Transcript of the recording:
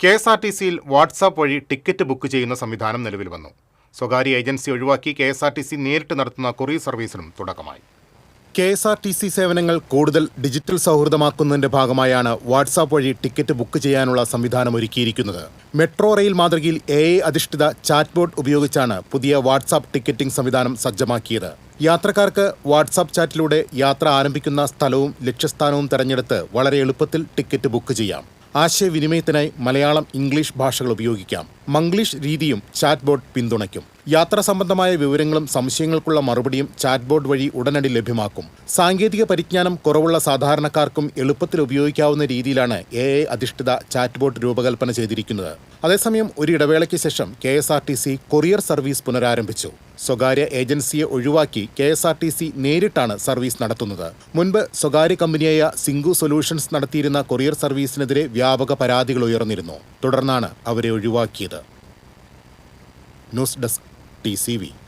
കെ.എസ്.ആർ.ടി.സിയിൽ WhatsApp വഴി ticket book ചെയ്യുന്ന സംവിധാനം നിലവിൽ വന്നു. സ്വകാര്യ ഏജൻസി ഒഴിവാക്കി കെ.എസ്.ആർ.ടി.സി നേരിട്ട് നടത്തുന്ന കൊറിയർ സർവീസിനും തുടക്കമായി. കെ.എസ്.ആർ.ടി.സി സേവനങ്ങൾ കൂടുതൽ ഡിജിറ്റൽ സൗഹൃദമാക്കുന്നതിന്റെ ഭാഗമായാണ് വാട്സാപ്പ് വഴി ടിക്കറ്റ് ബുക്ക് ചെയ്യാനുള്ള സംവിധാനം ഒരുക്കിയിരിക്കുന്നത്. മെട്രോ റെയിൽ മാതൃകയിൽ AI അധിഷ്ഠിത ചാറ്റ് ബോട്ട് ഉപയോഗിച്ചാണ് പുതിയ വാട്സാപ്പ് ടിക്കറ്റിംഗ് സംവിധാനം സജ്ജമാക്കിയത്. യാത്രക്കാർക്ക് വാട്സാപ്പ് ചാറ്റിലൂടെ യാത്ര ആരംഭിക്കുന്ന സ്ഥലവും ലക്ഷ്യസ്ഥാനവും തെരഞ്ഞെടുത്ത് വളരെ എളുപ്പത്തിൽ ടിക്കറ്റ് ബുക്ക് ചെയ്യാം. ആശയവിനിമയത്തിനായി മലയാളം, ഇംഗ്ലീഷ് ഭാഷകൾ ഉപയോഗിക്കാം. മംഗ്ലീഷ് രീതിയും ചാറ്റ് ബോട്ട് പിന്തുണയ്ക്കും. യാത്രാ സംബന്ധമായ വിവരങ്ങളും സംശയങ്ങൾക്കുള്ള മറുപടിയും ചാറ്റ് ബോട്ട് വഴി ഉടനടി ലഭ്യമാക്കും. സാങ്കേതിക പരിജ്ഞാനം കുറവുള്ള സാധാരണക്കാർക്കും എളുപ്പത്തിൽ ഉപയോഗിക്കാവുന്ന രീതിയിലാണ് AI അധിഷ്ഠിത ചാറ്റ് ബോട്ട് രൂപകൽപ്പന ചെയ്തിരിക്കുന്നത്. അതേസമയം ഒരു ഇടവേളയ്ക്ക് ശേഷം കെ.എസ്.ആർ.ടി.സി കൊറിയർ സർവീസ് പുനരാരംഭിച്ചു. സ്വകാര്യ ഏജൻസിയെ ഒഴിവാക്കി കെ.എസ്.ആർ.ടി.സി നേരിട്ടാണ് സർവീസ് നടത്തുന്നത്. മുൻപ് സ്വകാര്യ കമ്പനിയായ സിംഗു സൊല്യൂഷൻസ് നടത്തിയിരുന്ന കൊറിയർ സർവീസിനെതിരെ വ്യാപക പരാതികൾ ഉയർന്നിരുന്നു. തുടർന്നാണ് അവരെ ഒഴിവാക്കിയത്. News desk TCV.